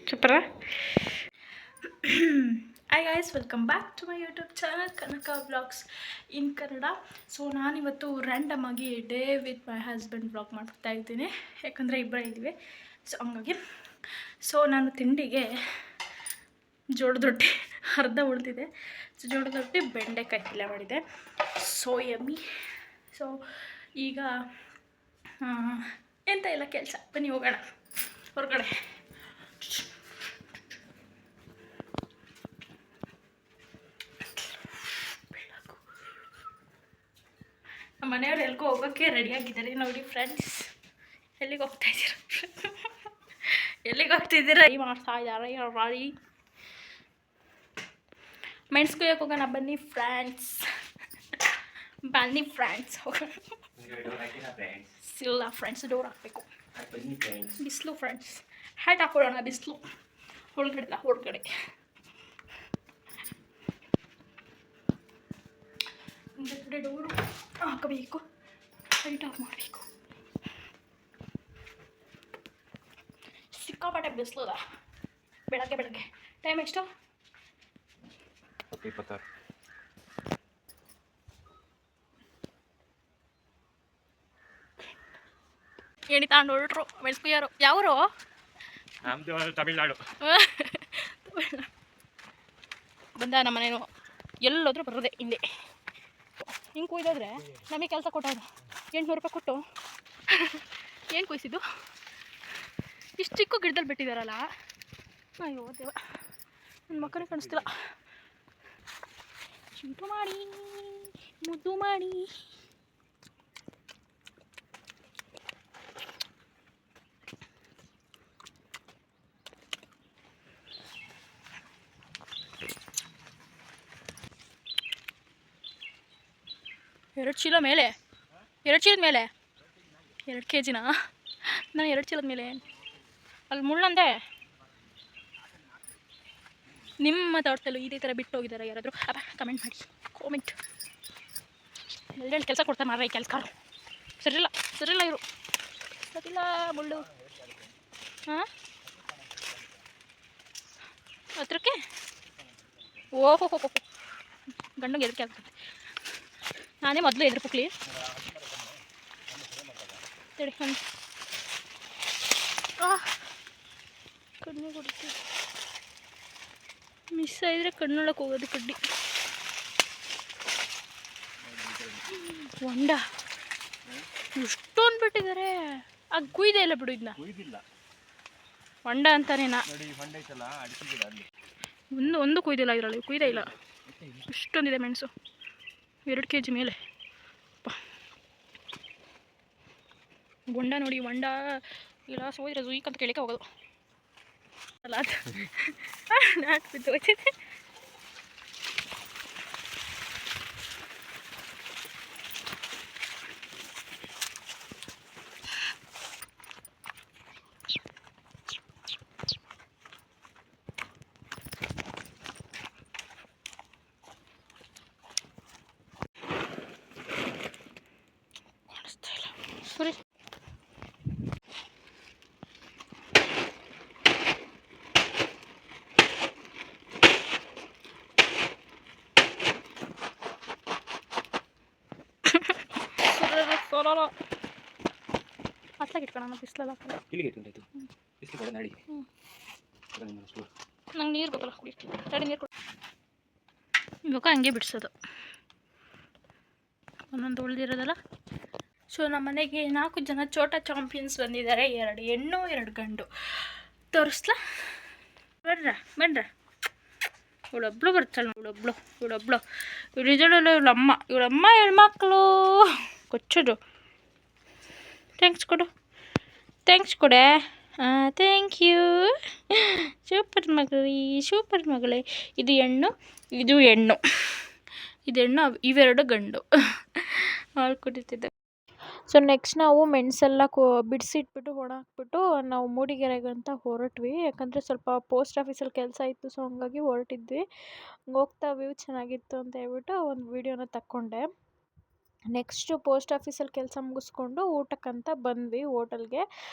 ಸೂಪರಾ. Hi guys, welcome back to my YouTube channel Kanaka vlogs in Kannada. So ನಾನಿವತ್ತು random ಆಗಿ day with my husband vlog ಮಾಡ್ತಾ ಇದ್ದೀನಿ, ಯಾಕಂದರೆ ಇಬ್ಬರೇ ಇದ್ದೀವಿ. ಸೊ ಹಂಗಾಗಿ ನಾನು ತಿಂಡಿಗೆ ಜೋಳದ ರೊಟ್ಟಿ ಅರ್ಧ ಉಳಿದಿದೆ. ಸೊ ಜೋಳದ ರೊಟ್ಟಿ ಬೆಂಡೆಕಾಯಿ ಪಲ್ಯ ಮಾಡಿದೆ. So yummy. ಸೊ ಈಗ ಎಂತ ಇಲ್ಲ ಕೆಲಸ, ಬನ್ನಿ ಹೋಗೋಣ ಹೊರಗಡೆ. ನಮ್ಮ ಮನೆಯವ್ರು ಎಲ್ಗೋ ಹೋಗೋಕ್ಕೆ ರೆಡಿಯಾಗಿದ್ದಾರೆ ನೋಡಿ ಫ್ರೆಂಡ್ಸ್. ಎಲ್ಲಿಗೆ ಹೋಗ್ತಾ ಇದ್ದೀರಾ? ಎಲ್ಲಿಗೆ ಹೋಗ್ತಿದ್ದೀರಾ? ಮಾಡ್ತಾ ಇದ್ದಾರೆ ರಾಡಿ. ಮೆಣಸು ಕುಯ್ಯಕ್ಕೆ ಹೋಗೋಣ ಬನ್ನಿ ಫ್ರೆಂಡ್ಸ್. ಬನ್ನಿ ಫ್ರೆಂಡ್ಸ್ ಹೋಗೋಣ. ಇಲ್ಲ ಫ್ರೆಂಡ್ಸ್, ಡೋರ್ ಹಾಕಬೇಕು. ಬಿಸಿಲು ಫ್ರೆಂಡ್ಸ್, ಹ್ಯಾಟ್ ಹಾಕೊಳ್ಳೋಣ. ಬಿಸಿಲು ಒಳಗಡೆ ಹೊರಗಡೆ. ಒಂದು ಕಡೆ ಡೋರು ಹಾಕಬೇಕು, ಲೈಟ್ ಆಫ್ ಮಾಡಬೇಕು. ಸಿಕ್ಕಾಪಟ್ಟೆ ಬಿಸಿಲದ ಬೆಳಗ್ಗೆ. ಟೈಮ್ ಎಷ್ಟು? 26. ಏಣಿ ತಗೊಂಡು ಹೊರಟ್ರು ಮೆಣಸ್ಕುಯ್ಯಾರು. ಯಾವರು? ನಮ್ಮದು ತಮಿಳ್ನಾಡು. ಬಂದ ನಮ್ಮ ಮನೇನು ಎಲ್ಲೋದ್ರೂ ಬರೋದೆ ಹಿಂದೆ. ಹಿಂಗೆ ಕುಯ್ದಾದ್ರೆ ನಮಗೆ ಕೆಲಸ ಕೊಟ್ಟವ್ರು 800 ರೂಪಾಯಿ ಕೊಟ್ಟು. ಏನು ಕುಯ್ಸಿದ್ದು? ಇಷ್ಟು ಚಿಕ್ಕ ಗಿಡದಲ್ಲಿ ಬಿಟ್ಟಿದ್ದಾರಲ್ಲ. ಅಯ್ಯೋ ದೇವ, ನನ್ನ ಮಕ್ಕಳಿಗೆ ಕಾಣಿಸ್ತಿಲ್ಲ. ಚಿಂಟು ಮಾಡಿ ಮುದ್ದು ಮಾಡಿ. ಎರಡು ಚೀಲದ ಮೇಲೆ 2 kg ನಾನು 2 ಚೀಲದ ಮೇಲೆ ಅಲ್ಲಿ ಮುಳ್ಳಂದೆ. ನಿಮ್ಮ ತೋಟದಲ್ಲೂ ಇದೇ ಥರ ಬಿಟ್ಟು ಹೋಗಿದ್ದಾರೆ ಯಾರಾದರೂ? ಕಮೆಂಟ್ ಮಾಡಿ, ಕಾಮೆಂಟ್. ಎಲ್ಲೆಲ್ಲಿ ಕೆಲಸ ಕೊಡ್ತಾರೆ ಮಾರ್ರೆ ಈ ಕೆಲಸಗಾರರು. ಸರಿಲ್ಲ ಇವರು, ಸರಿಲ್ಲ ಮುಳ್ಳು. ಹಾಂ, ಹತ್ರಕ್ಕೆ ಓಹೋ ಗಂಡಂಗೆ ಎದಕ್ಕೆ ಆಗ್ತದೆ. ನಾನೇ ಮೊದಲು ಎದುರು ಪುಕ್ಲಿ ತಡಿ. ಕಣ್ಣು ಕೊಡ್ತೀವಿ, ಮಿಸ್ ಆಗಿದ್ರೆ ಕಣ್ಣೊಳಕ್ಕೆ ಹೋಗೋದು ಕಡ್ಡಿ. ಹೊಂಡ ಎಷ್ಟೊಂದು ಬಿಟ್ಟಿದ್ದಾರೆ. ಆಗ ಕುಯ್ದೆ ಇಲ್ಲ ಬಿಡು, ಇದನ್ನ ಹೊಂಡ ಅಂತಾನೇನಾ. ಒಂದು ಕುಯ್ದಿಲ್ಲ ಇದರಲ್ಲಿ, ಕುಯ್ದೇ ಇಲ್ಲ. ಇಷ್ಟೊಂದಿದೆ ಮೆಣಸು, 2 kg ಮೇಲೆ. ಹೊಂಡ ನೋಡಿ, ಹೊಂಡ ಇಲ್ಲ ಸೋದ್ರೆ ಜುಯ್ಕ್ ಅಂತ ಕೇಳಿಕೆ ಹೋಗೋದು ಅಲ್ಲ. ಅದು ನಾಟ್ ಬಿದ್ದು ಹೋಗ್ತಿದೆ. ಸರಿ, ಹತ್ಲಾಗ ಇಟ್ಕೊಳ್ಳೋಣ, ಬಿಸಿಲಲ್ಲ. ನಂಗೆ ನೀರು ಬೇಕಲ್ಲ ಕುಡಿಯಕ್ಕೆ. ತಡಿ, ನೀರು ಕೊಡಿ. ಇವಾಗ ಹಂಗೆ ಬಿಡಿಸೋದು, ಒಂದೊಂದು ಉಳಿದಿರೋದಲ್ಲ. ಸೊ ನಮ್ಮ ಮನೆಗೆ 4 ಜನ ಚೋಟ ಚಾಂಪಿಯನ್ಸ್ ಬಂದಿದ್ದಾರೆ. 2 ಹೆಣ್ಣು 2 ಗಂಡು. ತೋರಿಸ್ಲಾ? ಬನ್ರ. ಇವಳೊಬ್ಳು ಬರ್ತಾಳೆ, ಇವಳೊಬ್ಳು ಇವಳಿದಳಲ್ಲ ಇವಳಮ್ಮ ಹೆಣ್ಮಕ್ಳು ಕೊಚ್ಚೋದು. ಥ್ಯಾಂಕ್ಸ್ ಕೊಡೆ. Thank you. ಸೂಪರ್ ಮಗಳೇ. ಇದು ಹೆಣ್ಣು, ಇದು ಹೆಣ್ಣು. ಇವೆರಡು ಗಂಡು. ಹಾಲು ಕುಡಿತಿದ್ದೆ. ಸೊ ನೆಕ್ಸ್ಟ್ ನಾವು ಮೆಣಸೆಲ್ಲ ಬಿಡಿಸಿಟ್ಬಿಟ್ಟು ಒಣಹಾಕ್ಬಿಟ್ಟು ನಾವು ಮೂಡಿಗೆರೆಗಂತ ಹೊರಟ್ವಿ. ಯಾಕಂದರೆ ಸ್ವಲ್ಪ ಪೋಸ್ಟ್ ಆಫೀಸಲ್ಲಿ ಕೆಲಸ ಇತ್ತು. ಸೊ ಹಂಗಾಗಿ ಹೊರಟಿದ್ವಿ. ಹೋಗ್ತಾ ವ್ಯೂ ಚೆನ್ನಾಗಿತ್ತು ಅಂತ ಹೇಳ್ಬಿಟ್ಟು ಒಂದು ವೀಡಿಯೋನ ತಕ್ಕೊಂಡೆ. ನೆಕ್ಸ್ಟು ಪೋಸ್ಟ್ ಆಫೀಸಲ್ಲಿ ಕೆಲಸ ಮುಗಿಸ್ಕೊಂಡು ಊಟಕ್ಕಂತ ಬಂದ್ವಿ ಹೋಟೆಲ್ಗೆ.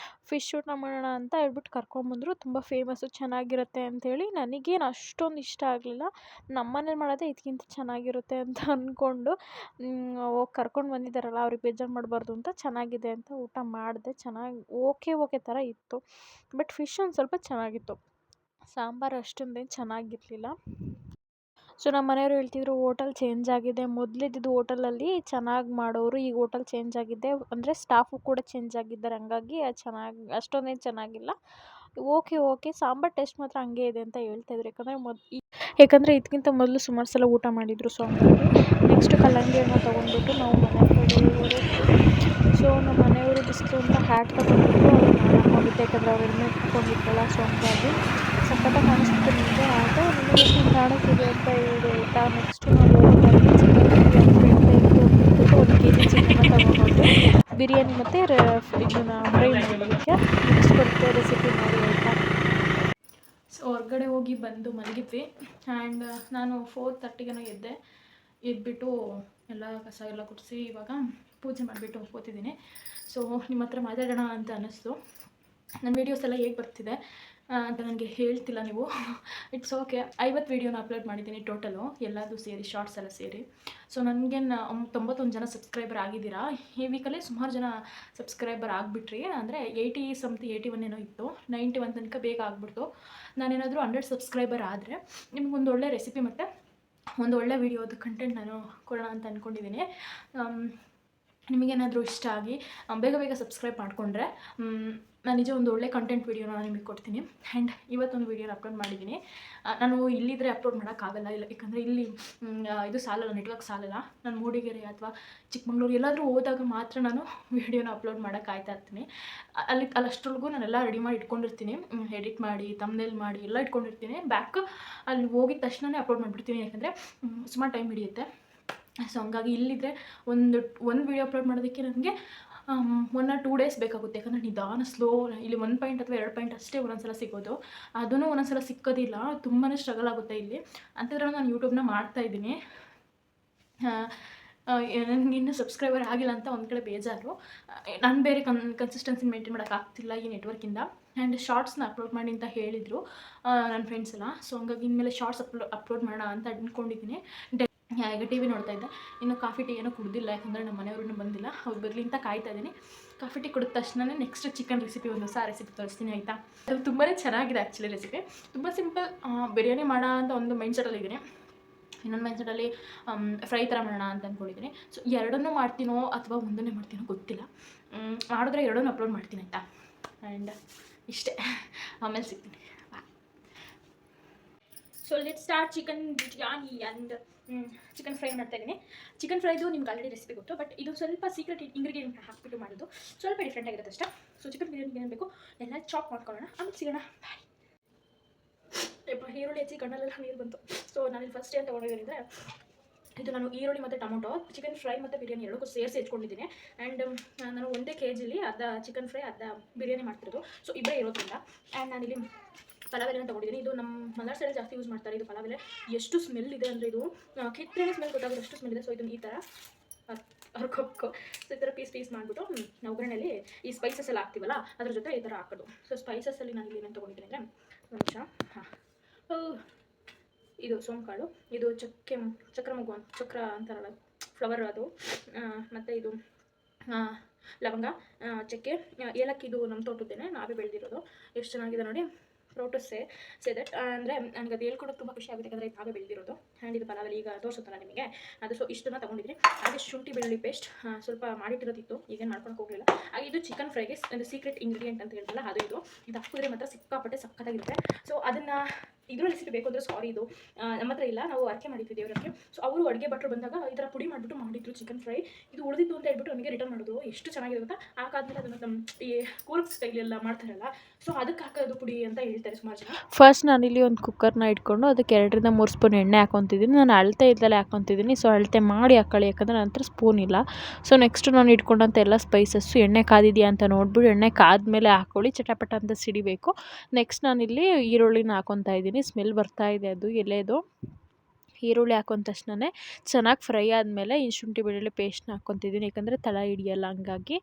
ಫಿಶ್ ಊಟ ಮಾಡೋಣ ಅಂತ ಹೇಳ್ಬಿಟ್ಟು ಕರ್ಕೊಂಬಂದರು. ತುಂಬ ಫೇಮಸ್ಸು, ಚೆನ್ನಾಗಿರುತ್ತೆ ಅಂಥೇಳಿ. ನನಗೇನು ಅಷ್ಟೊಂದು ಇಷ್ಟ ಆಗಲಿಲ್ಲ. ನಮ್ಮನೇಲಿ ಮಾಡೋದೇ ಇದಕ್ಕಿಂತ ಚೆನ್ನಾಗಿರುತ್ತೆ ಅಂತ ಅಂದ್ಕೊಂಡು ಹೋಗಿ ಕರ್ಕೊಂಡು ಬಂದಿದ್ದಾರಲ್ಲ ಅವ್ರಿಗೆ ಬೇಜಾರು ಮಾಡಬಾರ್ದು ಅಂತ ಚೆನ್ನಾಗಿದೆ ಅಂತ ಊಟ ಮಾಡಿದೆ. ಚೆನ್ನಾಗಿ ಓಕೆ ಥರ ಇತ್ತು. ಬಟ್ ಫಿಶ್ ಒಂದು ಸ್ವಲ್ಪ ಚೆನ್ನಾಗಿತ್ತು. ಸಾಂಬಾರು ಅಷ್ಟೊಂದೇನು ಚೆನ್ನಾಗಿರಲಿಲ್ಲ. ಸೊ ನಮ್ಮ ಮನೆಯವರು ಹೇಳ್ತಿದ್ರು ಹೋಟೆಲ್ ಚೇಂಜ್ ಆಗಿದೆ, ಮೊದಲಿದ್ದಿದ್ದು ಹೋಟೆಲಲ್ಲಿ ಚೆನ್ನಾಗಿ ಮಾಡೋರು, ಈಗ ಹೋಟೆಲ್ ಚೇಂಜ್ ಆಗಿದೆ, ಅಂದರೆ ಸ್ಟಾಫು ಕೂಡ ಚೇಂಜ್ ಆಗಿದ್ದಾರೆ, ಹಂಗಾಗಿ ಅದು ಅಷ್ಟೊಂದೇನು ಚೆನ್ನಾಗಿಲ್ಲ. ಓಕೆ ಸಾಂಬಾರು ಟೇಸ್ಟ್ ಮಾತ್ರ ಹಂಗೆ ಇದೆ ಅಂತ ಹೇಳ್ತಾಯಿದ್ರು. ಯಾಕಂದರೆ ಇದಕ್ಕಿಂತ ಮೊದಲು ಸುಮಾರು ಸಲ ಊಟ ಮಾಡಿದರು. ಸೊ ಹಂಗಾಗಿ ನೆಕ್ಸ್ಟು ಕಲ್ಲಂಗಡಿ ಹಣ್ಣು ತೊಗೊಂಡ್ಬಿಟ್ಟು ನಾವು ಮನೆ ಕಡೆ ಹೊರಟ್ವಿ. ಸೊ ನಮ್ಮ ಮನೆಯವರು ಬಿಸಿಲು ಅಂತ ಹ್ಯಾಟ್ ತೊಗೊಂಡ್ಬಿಟ್ಟು ನಾನು ಹಾಕ್ಕೊಂಡಿದ್ದೆ, ಯಾಕಂದರೆ ಅವ್ರು ಹೆಲ್ಮೆಟ್ ಹಾಕ್ಕೊಂಡಿದ್ದಲ್ಲ. ಸೊ ಹಂಗಾಗಿ ಸಖತ್ತಾಗಿ ಕಾಣಿಸ್ತಿತ್ತು ನಿಮಗೆ ಆಗ ನಿಮಗೆ ಕಾಣಿಸ್ತಿದೆ ಅಂತ ಹೇಳಿದೆ ಆಯಿತಾ. ನೆಕ್ಸ್ಟು ನಾವು ಹೋಗೋದಾಗಿ ಚಿಕನ್ ಒಂದು ಕೆಜಿ ಚಿಕನ್ನ ತೊಗೊಂಡೋಗಿ ಬಿರಿಯಾನಿ ಮತ್ತು ಇದನ್ನು ಫ್ರೈ ಮಾಡೋದಕ್ಕೆ ನೆಕ್ಸ್ಟ್ ಬರುತ್ತೆ ರೆಸಿಪಿ ಮಾಡಿ ಆಯಿತಾ. ಸೊ ಹೊರಗಡೆ ಹೋಗಿ ಬಂದು ಮಲಗಿದ್ವಿ. ಆ್ಯಂಡ್ ನಾನು 4:30 ಎದ್ಬಿಟ್ಟು ಎಲ್ಲ ಕಸ ಎಲ್ಲ ಗುಡಿಸಿ ಇವಾಗ ಪೂಜೆ ಮಾಡಿಬಿಟ್ಟು ಕೂತಿದ್ದೀನಿ. ಸೊ ನಿಮ್ಮ ಹತ್ರ ಮಾತಾಡೋಣ ಅಂತ ಅನ್ನಿಸ್ತು. ನನ್ನ ವೀಡಿಯೋಸ್ ಎಲ್ಲ ಹೇಗೆ ಬರ್ತಿದೆ ಅಂತ ನನಗೆ ಹೇಳ್ತಿಲ್ಲ ನೀವು. It's okay. 50 ವೀಡಿಯೋನ ಅಪ್ಲೋಡ್ ಮಾಡಿದ್ದೀನಿ ಟೋಟಲು, ಎಲ್ಲದೂ ಸೇರಿ, ಶಾರ್ಟ್ಸ್ ಎಲ್ಲ ಸೇರಿ. ಸೊ ನನಗೆ 91 ಜನ ಸಬ್ಸ್ಕ್ರೈಬರ್ ಆಗಿದ್ದೀರಾ. ಈ ವೀಕಲ್ಲೇ ಸುಮಾರು ಜನ ಸಬ್ಸ್ಕ್ರೈಬರ್ ಆಗಿಬಿಟ್ರಿ. ಅಂದರೆ 81 ಏನೋ ಇತ್ತು, 91 ತನಕ ಬೇಗ ಆಗಿಬಿಡ್ತು. ನಾನೇನಾದರೂ 100 ಸಬ್ಸ್ಕ್ರೈಬರ್ ಆದರೆ ನಿಮ್ಗೊಂದು ಒಳ್ಳೆ ರೆಸಿಪಿ ಮತ್ತು ಒಂದು ಒಳ್ಳೆ ವೀಡಿಯೋದು ಕಂಟೆಂಟ್ ನಾನು ಕೊಡೋಣ ಅಂತ ಅಂದ್ಕೊಂಡಿದ್ದೀನಿ. ನಿಮಗೇನಾದರೂ ಇಷ್ಟ ಆಗಿ ಬೇಗ ಸಬ್ಸ್ಕ್ರೈಬ್ ಮಾಡಿಕೊಂಡ್ರೆ ನಾನು ನಿಜ ಒಂದು ಒಳ್ಳೆ ಕಂಟೆಂಟ್ ವೀಡಿಯೋನ ನಿಮಗೆ ಕೊಡ್ತೀನಿ. ಆ್ಯಂಡ್ ಇವತ್ತೊಂದು ವೀಡಿಯೋನ ಅಪ್ಲೋಡ್ ಮಾಡಿದ್ದೀನಿ. ನಾನು ಇಲ್ಲಿದ್ದರೆ ಅಪ್ಲೋಡ್ ಮಾಡೋಕ್ಕಾಗಲ್ಲ, ಇಲ್ಲ ಯಾಕಂದರೆ ಇಲ್ಲಿ ಇದು ಸಾಲಲ್ಲ, ನೆಟ್ವರ್ಕ್ ಸಾಲಲ್ಲ. ನಾನು ಮೂಡಿಗೆರೆ ಅಥವಾ ಚಿಕ್ಕಮಂಗ್ಳೂರು ಎಲ್ಲಾದರೂ ಹೋದಾಗ ಮಾತ್ರ ನಾನು ವೀಡಿಯೋನ ಅಪ್ಲೋಡ್ ಮಾಡೋಕ್ಕಾಗ್ತಾ ಇರ್ತೀನಿ. ಅಷ್ಟರೊಳಗೂ ನಾನೆಲ್ಲ ರೆಡಿ ಮಾಡಿ ಇಟ್ಕೊಂಡಿರ್ತೀನಿ, ಎಡಿಟ್ ಮಾಡಿ ಥಂಬ್ನೇಲ್ ಮಾಡಿ ಎಲ್ಲ ಇಟ್ಕೊಂಡಿರ್ತೀನಿ. ಅಲ್ಲಿ ಹೋಗಿದ ತಕ್ಷಣವೇ ಅಪ್ಲೋಡ್ ಮಾಡಿಬಿಡ್ತೀನಿ, ಯಾಕಂದರೆ ಸುಮಾರು ಟೈಮ್ ಹಿಡಿಯುತ್ತೆ. ಸೊ ಹಂಗಾಗಿ ಇಲ್ಲಿದ್ದರೆ ಒಂದು ವೀಡಿಯೋ ಅಪ್ಲೋಡ್ ಮಾಡೋದಕ್ಕೆ ನನಗೆ 1 or 2 ಡೇಸ್ ಬೇಕಾಗುತ್ತೆ. ಯಾಕಂದರೆ ನಿಧಾನ ಸ್ಲೋ, ಇಲ್ಲಿ 1 ಪಾಯಿಂಟ್ ಅಥವಾ 2 ಪಾಯಿಂಟ್ ಅಷ್ಟೇ ಒಂದೊಂದು ಸಲ ಸಿಗೋದು, ಅದೂ ಒಂದೊಂದು ಸಲ ಸಿಕ್ಕೋದಿಲ್ಲ. ತುಂಬಾ ಸ್ಟ್ರಗಲ್ ಆಗುತ್ತೆ ಇಲ್ಲಿ. ಅಂಥದ್ರಲ್ಲಿ ನಾನು ಯೂಟ್ಯೂಬ್ನ ಮಾಡ್ತಾಯಿದ್ದೀನಿ. ನನಗೆ ಇನ್ನೂ ಸಬ್ಸ್ಕ್ರೈಬರ್ ಆಗಿಲ್ಲ ಅಂತ ಒಂದು ಕಡೆ ಬೇಜಾರು. ನಾನು ಬೇರೆ ಕನ್ಸಿಸ್ಟೆನ್ಸಿ ಮೇಂಟೈನ್ ಮಾಡೋಕ್ಕಾಗ್ತಿಲ್ಲ ಈ ನೆಟ್ವರ್ಕಿಂದ. ಆ್ಯಂಡ್ ಶಾರ್ಟ್ಸ್ನ ಅಪ್ಲೋಡ್ ಮಾಡಿ ಅಂತ ಹೇಳಿದರು ನನ್ನ ಫ್ರೆಂಡ್ಸ್ ಎಲ್ಲ. ಸೊ ಹಂಗಾಗಿ ಇನ್ಮೇಲೆ ಶಾರ್ಟ್ಸ್ ಅಪ್ಲೋಡ್ ಮಾಡೋಣ ಅಂತ ಅಂದ್ಕೊಂಡಿದ್ದೀನಿ. ಈಗ ಟಿ ವಿ ನೋಡ್ತಾ ಇದ್ದೆ. ಇನ್ನು ಕಾಫಿ ಟೀ ಏನೋ ಕುಡ್ದಿಲ್ಲ, ಯಾಕಂದರೆ ನಮ್ಮ ಮನೆಯವ್ರೂ ಇನ್ನೂ ಬಂದಿಲ್ಲ, ಅವ್ರು ಬರಲಿ ಅಂತ ಕಾಯ್ತಾ ಇದ್ದೀನಿ. ಕಾಫಿ ಟೀ ಕುಡಿದ ತಕ್ಷಣವೇ ನೆಕ್ಸ್ಟ್ ಚಿಕನ್ ರೆಸಿಪಿ, ಒಂದು ಹೊಸ ರೆಸಿಪಿ ತೋರಿಸ್ತೀನಿ ಆಯಿತಾ. ಅದು ತುಂಬಾ ಚೆನ್ನಾಗಿದೆ ಆ್ಯಕ್ಚುಲಿ ರೆಸಿಪಿ, ತುಂಬ ಸಿಂಪಲ್. ಬಿರಿಯಾನಿ ಮಾಡೋಣ ಅಂತ ಒಂದು ಮೈಂಡ್ಸೆಟಲ್ಲಿದ್ದೀನಿ. ಇನ್ನೊಂದು ಮೈಂಡ್ಸೆಟಲ್ಲಿ ಫ್ರೈ ಥರ ಮಾಡೋಣ ಅಂತ ಅಂದ್ಕೊಂಡಿದ್ದೀನಿ. ಸೊ ಎರಡನ್ನೂ ಮಾಡ್ತೀನೋ ಅಥವಾ ಒಂದನ್ನೇ ಮಾಡ್ತೀನೋ ಗೊತ್ತಿಲ್ಲ. ಮಾಡಿದ್ರೆ ಎರಡನ್ನೂ ಅಪ್ಲೋಡ್ ಮಾಡ್ತೀನಿ ಆಯಿತಾ. ಆ್ಯಂಡ್ ಇಷ್ಟೇ, ಆಮೇಲೆ ಸಿಗ್ತೀನಿ. So let start chicken biryani and chicken fry ಮಾಡ್ತಾಯಿದ್ದೀನಿ. ಚಿಕನ್ ಫ್ರೈದು ನಿಮ್ಗೆ ಆಲ್ರೆಡಿ ರೆಸಿಪಿ ಗೊತ್ತು, ಬಟ್ ಇದು ಸ್ವಲ್ಪ ಸೀಕ್ರೆಟ್ ಇಂಗ್ರೀಡಿಯೆಂಟ್ ಹಾಕ್ಬಿಟ್ಟು ಮಾಡೋದು, ಸ್ವಲ್ಪ ಡಿಫ್ರೆಂಟ್ ಆಗಿರುತ್ತೆ ಅಷ್ಟೇ. ಸೊ ಚಿಕನ್ ಬಿರಿಯಾನಿಗೆ ಏನು ಬೇಕು ಎಲ್ಲ ಚಾಪ್ ಮಾಡ್ಕೊಳ್ಳೋಣ, ಆಮೇಲೆ ಸಿಗೋಣ. ಈರುಳ್ಳಿ ಹೆಚ್ಚಿ ಕಣ್ಣಲ್ಲೆಲ್ಲ ನೀರು ಬಂತು. ಸೊ ನಾನಿಲ್ಲಿ ಫಸ್ಟ್ ಏನು ತೊಗೊಂಡಿದ್ದೀನಿ ಅಂದರೆ, ಇದು ನಾನು ಈರುಳ್ಳಿ ಮತ್ತು ಟೊಮೊಟೊ ಚಿಕನ್ ಫ್ರೈ ಮತ್ತು ಬಿರಿಯಾನಿ ಎರಡಕ್ಕೂ ಸೇರಿಸಿ ಹೆಚ್ಕೊಂಡಿದ್ದೀನಿ. ಆ್ಯಂಡ್ ನಾನು 1 kg ಅರ್ಧ ಚಿಕನ್ ಫ್ರೈ ಅರ್ಧ ಬಿರಿಯಾನಿ ಮಾಡ್ತಿರೋದು. ಸೊ ಇಬ್ಬರೇ ಇರೋದ್ರಿಂದ. ಆ್ಯಂಡ್ ನಾನಿಲ್ಲಿ ಪಲಾವ್ ಎಲೆನ ತೊಗೊಂಡಿದ್ದೀನಿ. ಇದು ನಮ್ಮ ಮಲೆನಾಡು ಸೈಡ್ ಜಾಸ್ತಿ ಯೂಸ್ ಮಾಡ್ತಾರೆ ಇದು ಪಲಾವ್ ಎಲೆ. ಎಷ್ಟು ಸ್ಮೆಲ್ ಇದೆ ಅಂದರೆ, ಇದು ಕಿತ್ತಳೆ ಸ್ಮೆಲ್ ಗೊತ್ತಾಗೋದು ಅಷ್ಟು ಸ್ಮೆಲ್ ಇದೆ. ಸೊ ಇದನ್ನು ಈ ಥರ ಹರ್ಕೊಬೇಕು. ಸೊ ಈ ಥರ ಪೀಸ್ ಮಾಡಿಬಿಟ್ಟು ನಾವು ಒಗ್ಗರಣೆಯಲ್ಲಿ ಈ ಸ್ಪೈಸಸ್ ಎಲ್ಲ ಹಾಕ್ತೀವಲ್ಲ ಅದ್ರ ಜೊತೆ ಈ ಥರ ಹಾಕೋದು. ಸೊ ಸ್ಪೈಸಸ್ಸಲ್ಲಿ ನಾನು ಇಲ್ಲಿ ಏನೇನು ತೊಗೊಂಡಿದ್ದೀನಿ ಅಂದರೆ, ಒಂದು ನಿಮಿಷ, ಇದು ಸೋಂಕಾಳು, ಇದು ಚಕ್ರ ಅಂತಾರಲ್ಲ ಫ್ಲವರ್ ಅದು, ಮತ್ತು ಇದು ಲವಂಗ, ಚಕ್ಕೆ, ಏಲಕ್ಕಿ. ಇದು ನಮ್ಮ ತೋಟದ್ದೇನೆ, ನಾವೇ ಬೆಳೆದಿರೋದು. ಎಷ್ಟು ಚೆನ್ನಾಗಿದೆ ನೋಡಿ. Proud to say that. ಅಂದರೆ ನನಗೆ ಅದು ಹೇಳ್ಕೊಡೋದು ತುಂಬ ಖುಷಿ ಆಗುತ್ತೆ, ಯಾಕಂದರೆ ನಾವೇ ಬೆಳೆದಿರೋದು. ಆ್ಯಂಡ್ ಇದು ಪಲಾವಲ್ಲಿ ಈಗ ತೋರಿಸುತ್ತಲ್ಲ ನಿಮಗೆ, ಅದು ಸೊ ಇಷ್ಟನ್ನು ತೊಗೊಂಡಿದ್ದೀನಿ. ಹಾಗೆ ಶುಂಠಿ ಬೆಳ್ಳುಳ್ಳಿ ಪೇಸ್ಟ್ ಸ್ವಲ್ಪ ಮಾಡಿಟ್ಟಿರೋದಿತ್ತು, ಈಗೇನು ಮಾಡ್ಕೊಳಕ್ಕೆ ಹೋಗಲಿಲ್ಲ. ಹಾಗೆ ಇದು ಚಿಕನ್ ಫ್ರೈಗೆ ಒಂದು ಸೀಕ್ರೆಟ್ ಇಂಗ್ರೀಡಿಯೆಂಟ್ ಅಂತ ಹೇಳ್ತಲ್ಲ, ಅದು ಇದು ಹಾಕಿದ್ರೆ ಮಾತ್ರ ಸಿಕ್ಕಾಪಟ್ಟೆ ಸಕ್ಕತ್ತಾಗಿರುತ್ತೆ. ಸೊ ಅದನ್ನು ಇದ್ರ ರೆಸಿಪಿ ಬೇಕು ಅಂದರೆ ಸಾರಿ, ಇದು ನಮ್ಮ ಹತ್ರ ಇಲ್ಲ, ನಾವು ಅರ್ಕೆ ಮಾಡಿದ್ವಿ ದೇವರಕ್ಕೆ. ಸೊ ಅವರು ಅಡುಗೆ ಭಟ್ರು ಬಂದಾಗ ಈ ಥರ ಪುಡಿ ಮಾಡಿಬಿಟ್ಟು ಮಾಡಿದ್ರು ಚಿಕನ್ ಫ್ರೈ. ಇದು ಉಳಿದಿತ್ತು ಅಂತ ಹೇಳ್ಬಿಟ್ಟು ನನಗೆ ರಿಟರ್ನ್ ಮಾಡೋದು. ಎಷ್ಟು ಚೆನ್ನಾಗಿದೆ ಗೊತ್ತಾ. ಹಾಕಾದ್ಮೇಲೆ ಅದನ್ನು ನಮ್ಮ ಈ ಕೂರ್ಗ್ ಸ್ಟೈಲೆಲ್ಲ ಮಾಡ್ತಾರಲ್ಲ, ಸೊ ಅದಕ್ಕೆ ಹಾಕೋದು ಪುಡಿ ಅಂತ ಹೇಳ್ತಾರೆ ಸುಮಾರು ಜನ. ಫಸ್ಟ್ ನಾನಿಲ್ಲಿ ಒಂದು ಕುಕ್ಕರ್ನ ಇಟ್ಕೊಂಡು ಅದಕ್ಕೆ 2 ರಿಂದ 3 ಸ್ಪೂನ್ ಎಣ್ಣೆ ಹಾಕೊತಿದ್ದೀನಿ. ನಾನು ಅಳತೆ ಇದ್ದಲ್ಲೇ ಹಾಕೊತಿದ್ದೀನಿ. ಸೊ ಅಳತೆ ಮಾಡಿ ಹಾಕೊಳ್ಳಿ, ಯಾಕಂದರೆ ನನ್ನ ಹತ್ರ ಸ್ಪೂನ್ ಇಲ್ಲ. ಸೊ ನೆಕ್ಸ್ಟು ನಾನು ಇಟ್ಕೊಂಡಂಥ ಎಲ್ಲ ಸ್ಪೈಸಸ್ಸು ಎಣ್ಣೆ ಕಾದಿದೆಯಾ ಅಂತ ನೋಡ್ಬಿಟ್ಟು ಎಣ್ಣೆ ಕಾದ್ಮೇಲೆ ಹಾಕ್ಕೊಳ್ಳಿ, ಚಟಪಟ ಅಂತ ಸಿಡಿಬೇಕು. ನೆಕ್ಸ್ಟ್ ನಾನಿಲ್ಲಿ ಈರುಳ್ಳಿನ ಹಾಕೊತಾ ಇದ್ದೀನಿ. ಸ್ಮೆಲ್ ಬರ್ತಾ ಇದೆ, ಅದು ಎಲೆದು ಈರುಳ್ಳಿ ಹಾಕೊಂಡ ತಕ್ಷಣವೇ ಚೆನ್ನಾಗಿ ಫ್ರೈ ಆದಮೇಲೆ ಈ ಶುಂಠಿ ಬೆಳ್ಳುಳ್ಳಿ ಪೇಸ್ಟ್ನ ಹಾಕ್ಕೊತಿದ್ದೀನಿ, ಯಾಕಂದರೆ ತಳ ಹಿಡಿಯಲ್ಲ ಹಂಗಾಗಿ.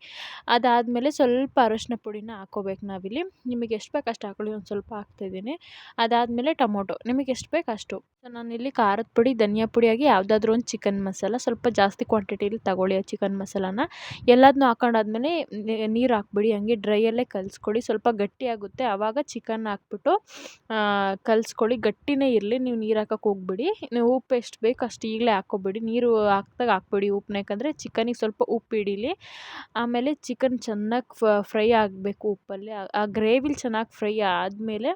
ಅದಾದಮೇಲೆ ಸ್ವಲ್ಪ ಅರಶಿನ ಪುಡಿನ ಹಾಕ್ಕೋಬೇಕು ನಾವಿಲ್ಲಿ. ನಿಮಗೆ ಎಷ್ಟು ಬೇಕು ಅಷ್ಟು ಹಾಕೊಳ್ಳಿ, ಒಂದು ಸ್ವಲ್ಪ ಹಾಕ್ತಾಯಿದ್ದೀನಿ. ಅದಾದಮೇಲೆ ಟೊಮೊಟೊ ನಿಮಗೆ ಎಷ್ಟು ಬೇಕು ಅಷ್ಟು. ನಾನಿಲ್ಲಿ ಖಾರದ ಪುಡಿ, ಧನಿಯಾ ಪುಡಿಯಾಗಿ ಯಾವುದಾದ್ರೂ ಒಂದು ಚಿಕನ್ ಮಸಾಲ ಸ್ವಲ್ಪ ಜಾಸ್ತಿ ಕ್ವಾಂಟಿಟಿಲಿ ತಗೊಳ್ಳಿ ಆ ಚಿಕನ್ ಮಸಾಲಾನ. ಎಲ್ಲದನ್ನೂ ಹಾಕೊಂಡಾದ್ಮೇಲೆ ನೀರು ಹಾಕ್ಬಿಡಿ, ಹಂಗೆ ಡ್ರೈಯಲ್ಲೇ ಕಲಿಸ್ಕೊಳ್ಳಿ. ಸ್ವಲ್ಪ ಗಟ್ಟಿಯಾಗುತ್ತೆ, ಆವಾಗ ಚಿಕನ್ ಹಾಕ್ಬಿಟ್ಟು ಕಲಿಸ್ಕೊಳ್ಳಿ. ಗಟ್ಟಿನೇ ಇರಲಿ, ನೀವು ನೀರು ಹಾಕಕ್ಕೆ ಹೋಗ್ಬಿಡಿ. ನೀವು ಉಪ್ಪು ಎಷ್ಟು ಬೇಕು ಅಷ್ಟು ಈಗಲೇ ಹಾಕ್ಕೊಬಿಡಿ, ನೀರು ಹಾಕ್ದಾಗ ಹಾಕ್ಬಿಡಿ ಉಪ್ಪನ್ನ, ಯಾಕಂದರೆ ಚಿಕನಿಗೆ ಸ್ವಲ್ಪ ಉಪ್ಪು ಹಿಡೀಲಿ. ಆಮೇಲೆ ಚಿಕನ್ ಚೆನ್ನಾಗಿ ಫ್ರೈ ಆಗಬೇಕು ಉಪ್ಪಲ್ಲಿ. ಆ ಗ್ರೇವಿಲಿ ಚೆನ್ನಾಗಿ ಫ್ರೈ ಆದಮೇಲೆ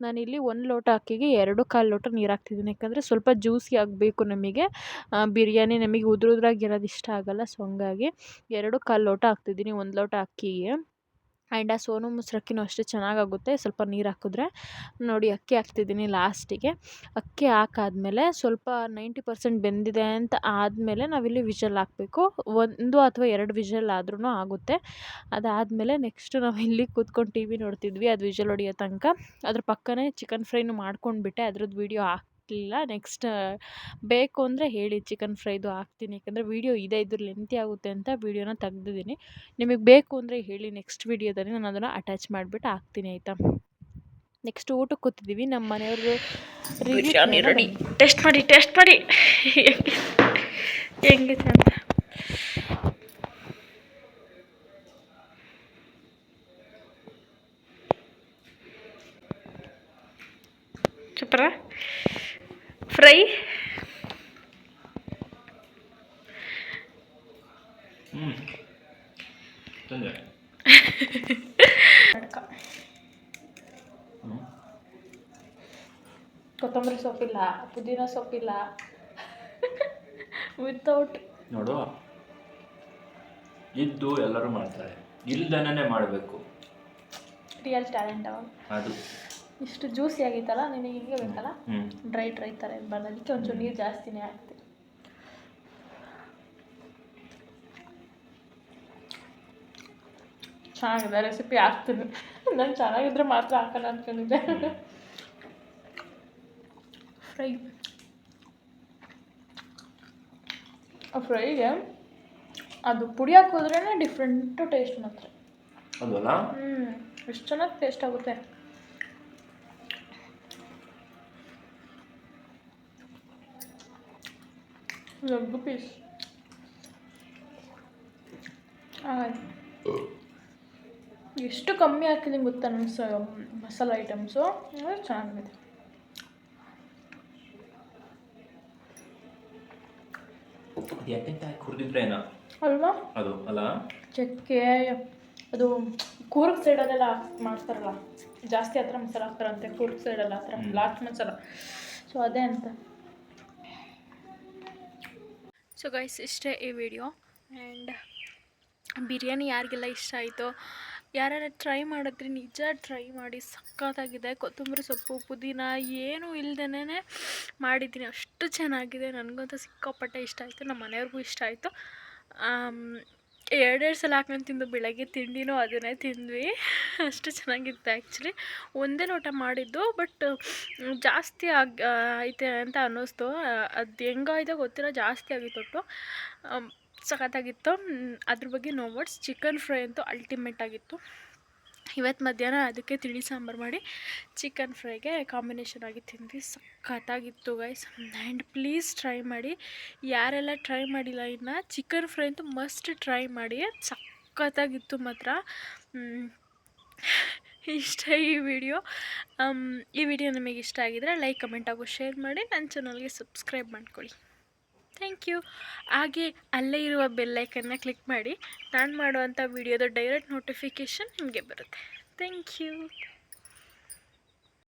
ನಾನಿಲ್ಲಿ 1 ಲೋಟ ಅಕ್ಕಿಗೆ 2 ಲೋಟ ನೀರು ಹಾಕ್ತಿದ್ದೀನಿ, ಯಾಕಂದರೆ ಸ್ವಲ್ಪ ಜ್ಯೂಸಿ ಆಗಬೇಕು ನಮಗೆ. ಬಿರಿಯಾನಿ ನಮಗೆ ಉದುರಾಗಿರೋದು ಇಷ್ಟ ಆಗೋಲ್ಲ, ಸೊ ಹಂಗಾಗಿ 2 ಲೋಟ ಹಾಕ್ತಿದ್ದೀನಿ 1 ಲೋಟ ಅಕ್ಕಿಗೆ. ಆ್ಯಂಡ್ ಆ ಸೋನಾ ಮೊಸರಕ್ಕಿನೂ ಅಷ್ಟೇ ಚೆನ್ನಾಗಾಗುತ್ತೆ ಸ್ವಲ್ಪ ನೀರು ಹಾಕಿದ್ರೆ. ನೋಡಿ ಅಕ್ಕಿ ಹಾಕ್ತಿದ್ದೀನಿ ಲಾಸ್ಟಿಗೆ. ಅಕ್ಕಿ ಹಾಕಾದ್ಮೇಲೆ ಸ್ವಲ್ಪ 90% ಬೆಂದಿದೆ ಅಂತ ಆದಮೇಲೆ ನಾವಿಲ್ಲಿ ವಿಷಲ್ ಹಾಕಬೇಕು. 1 ಅಥವಾ 2 ವಿಷಲ್ ಆದ್ರೂ ಆಗುತ್ತೆ. ಅದಾದಮೇಲೆ ನೆಕ್ಸ್ಟು ನಾವಿಲ್ಲಿ ಕೂತ್ಕೊಂಡು ಟಿ ವಿ ನೋಡ್ತಿದ್ವಿ, ಅದು ವಿಷಲ್ ಹೊಡಿಯೋ ತನಕ. ಅದ್ರ ಪಕ್ಕನೇ ಚಿಕನ್ ಫ್ರೈನೂ ಮಾಡ್ಕೊಂಡ್ಬಿಟ್ಟೆ, ಅದ್ರದ್ದು ವೀಡಿಯೋ ಹಾಕಲಿಲ್ಲ. ನೆಕ್ಸ್ಟ್ ಬೇಕು ಅಂದರೆ ಹೇಳಿ, ಚಿಕನ್ ಫ್ರೈದು ಹಾಕ್ತೀನಿ, ಯಾಕಂದರೆ ವೀಡಿಯೋ ಇದೆ, ಇದು ಲೆಂತಿ ಆಗುತ್ತೆ ಅಂತ ವೀಡಿಯೋನ ತೆಗ್ದಿದ್ದೀನಿ. ನಿಮಗೆ ಬೇಕು ಅಂದರೆ ಹೇಳಿ, ನೆಕ್ಸ್ಟ್ ವೀಡಿಯೋದಲ್ಲಿ ನಾನು ಅದನ್ನು ಅಟ್ಯಾಚ್ ಮಾಡಿಬಿಟ್ಟು ಹಾಕ್ತೀನಿ, ಆಯಿತಾ. ನೆಕ್ಸ್ಟ್ ಊಟಕ್ಕೆ ಕೂತಿದ್ದೀವಿ. ನಮ್ಮ ಮನೆಯವ್ರದ್ದು ಬಿರಿಯಾನಿ ರೆಡಿ. ಟೇಸ್ಟ್ ಮಾಡಿ ಹೆಂಗಿದೆ ಅಂತ. ಸೂಪರ ಫ್ರೈ. ಕೊತ್ತಂಬರಿ ಸೊಪ್ಪಿಲ್ಲ, ಪುದೀನ ಸೊಪ್ಪಿಲ್ಲ, ವಿತೌಟ್. ನೋಡು, ಇದ್ದು ಎಲ್ಲರೂ ಮಾಡ್ತಾರೆ, ಇಲ್ದನೇ ಮಾಡಬೇಕು. ರಿಯಲ್ ಟ್ಯಾಲೆಂಟ್ ಅವ ಅದು. ಇಷ್ಟು ಜ್ಯೂಸಿ ಆಗಿತ್ತಲ್ಲ, ನಿನಗೆ ಹಿಂಗೆ ಬೇಕಲ್ಲ, ಡ್ರೈ ಥರ ಇರಬಾರ್ದು, ಅದಕ್ಕೆ ಒಂಚೂರು ನೀರು ಜಾಸ್ತಿನೇ ಹಾಕ್ತೀನಿ. ಚೆನ್ನಾಗಿದೆ ರೆಸಿಪಿ, ಹಾಕ್ತೀನಿ. ನಾನು ಚೆನ್ನಾಗಿದ್ರೆ ಮಾತ್ರ ಹಾಕೋಣ ಅಂದ್ಕೊಂಡಿದ್ದೆ. ಫ್ರೈಗೆ ಅದು ಪುಡಿ ಹಾಕಿದ್ರೇ ಡಿಫ್ರೆಂಟು ಟೇಸ್ಟ್ ಮಾತ್ರ. ಅದಲ್ಲ, ಎಷ್ಟು ಚೆನ್ನಾಗಿ ಟೇಸ್ಟ್ ಆಗುತ್ತೆ. ಲೆಗ್ ಪೀಸ್ ಎಷ್ಟು ಕಮ್ಮಿ ಹಾಕಿದ್ದೀನಿ ಗೊತ್ತಾ ನಮ್ಮ ಮಸಾಲೆ ಐಟಮ್ಸು, ಚೆನ್ನಾಗಿದೆ. ಯಾಕೆಂತ ಹುರಿದಿದ್ರೇನೋ ಅಲ್ವಾ, ಅದು ಅಲ್ಲ, ಚಕ್ಕೆ ಅದು ಕೂರ್ಗ್ ಸೈಡಲ್ಲೆಲ್ಲ ಮಾಡ್ತಾರಲ್ಲ, ಜಾಸ್ತಿ ಆ ಥರ ಮಸಾಲ ಹಾಕ್ತಾರಂತೆ ಕೂರ್ಗ್ ಸೈಡಲ್ಲ, ಆ ಥರ ಬ್ಲಾಕ್ ಮಸಾಲ, ಸೊ ಅದೇ ಅಂತ. ಸೊ ಗೈಸ್, ಇಷ್ಟೇ ಈ ವಿಡಿಯೋ. ಆ್ಯಂಡ್ ಬಿರಿಯಾನಿ ಯಾರಿಗೆಲ್ಲ ಇಷ್ಟ ಆಯಿತೋ, ಯಾರ್ಯಾರು ಟ್ರೈ ಮಾಡಿದ್ರಿ ನಿಜ ಟ್ರೈ ಮಾಡಿ, ಸಖತ್ತಾಗಿದೆ. ಕೊತ್ತಂಬರಿ ಸೊಪ್ಪು ಪುದೀನ ಏನೂ ಇಲ್ದೇ ಮಾಡಿದ್ದೀನಿ, ಅಷ್ಟು ಚೆನ್ನಾಗಿದೆ. ನನಗಂತೂ ಸಿಕ್ಕಾಪಟ್ಟೆ ಇಷ್ಟ ಆಯಿತು, ನಮ್ಮ ಮನೆಯವ್ರಿಗೂ ಇಷ್ಟ ಆಯಿತು. 2 ಸಲ ಹಾಕೊಂಡು ತಿಂದು, ಬೆಳಗ್ಗೆ ತಿಂಡಿನೂ ಅದನ್ನೇ ತಿಂದ್ವಿ, ಅಷ್ಟು ಚೆನ್ನಾಗಿತ್ತು. ಆ್ಯಕ್ಚುಲಿ ಒಂದೇ ಲೋಟ ಮಾಡಿದ್ದು, ಬಟ್ ಜಾಸ್ತಿ ಐತೆ ಅಂತ ಅನ್ನಿಸ್ತು. ಅದು ಹೆಂಗಾಯ್ತೋ ಗೊತ್ತಿಲ್ಲ, ಜಾಸ್ತಿ ಆಗಿತ್ತು ಒಟ್ಟು, ಸಖತ್ತಾಗಿತ್ತು. ಅದ್ರ ಬಗ್ಗೆ ನೋ ವರ್ಡ್ಸ್. ಚಿಕನ್ ಫ್ರೈ ಅಂತೂ ಅಲ್ಟಿಮೇಟ್ ಆಗಿತ್ತು. ಇವತ್ತು ಮಧ್ಯಾಹ್ನ ಅದಕ್ಕೆ ತಿಳಿ ಸಾಂಬಾರು ಮಾಡಿ ಚಿಕನ್ ಫ್ರೈಗೆ ಕಾಂಬಿನೇಷನ್ ಆಗಿ ತಿಂದ್ವಿ, ಸಖತ್ತಾಗಿತ್ತು ಗೈಸ್. ಆ್ಯಂಡ್ ಪ್ಲೀಸ್ ಟ್ರೈ ಮಾಡಿ, ಯಾರೆಲ್ಲ ಟ್ರೈ ಮಾಡಿಲ್ಲ ಇನ್ನು, ಚಿಕನ್ ಫ್ರೈ ಅಂತೂ ಮಸ್ಟ್ ಟ್ರೈ ಮಾಡಿ, ಸಖತ್ತಾಗಿತ್ತು ಮಾತ್ರ. ಇಷ್ಟ ಈ ವಿಡಿಯೋ. ಈ ವಿಡಿಯೋ ನಿಮಗೆ ಇಷ್ಟ ಆಗಿದರೆ ಲೈಕ್, ಕಮೆಂಟ್ ಹಾಗೂ ಶೇರ್ ಮಾಡಿ, ನನ್ನ ಚಾನಲ್ಗೆ ಸಬ್ಸ್ಕ್ರೈಬ್ ಮಾಡ್ಕೊಳ್ಳಿ. Thank you. ಹಾಗೆ ಅಲ್ಲೇ ಇರುವ ಬೆಲ್ಲೈಕನ್ನ ಕ್ಲಿಕ್ ಮಾಡಿ, ನಾನು ಮಾಡುವಂಥ ವಿಡಿಯೋದ ಡೈರೆಕ್ಟ್ ನೋಟಿಫಿಕೇಷನ್ ನಿಮಗೆ ಬರುತ್ತೆ. Thank you.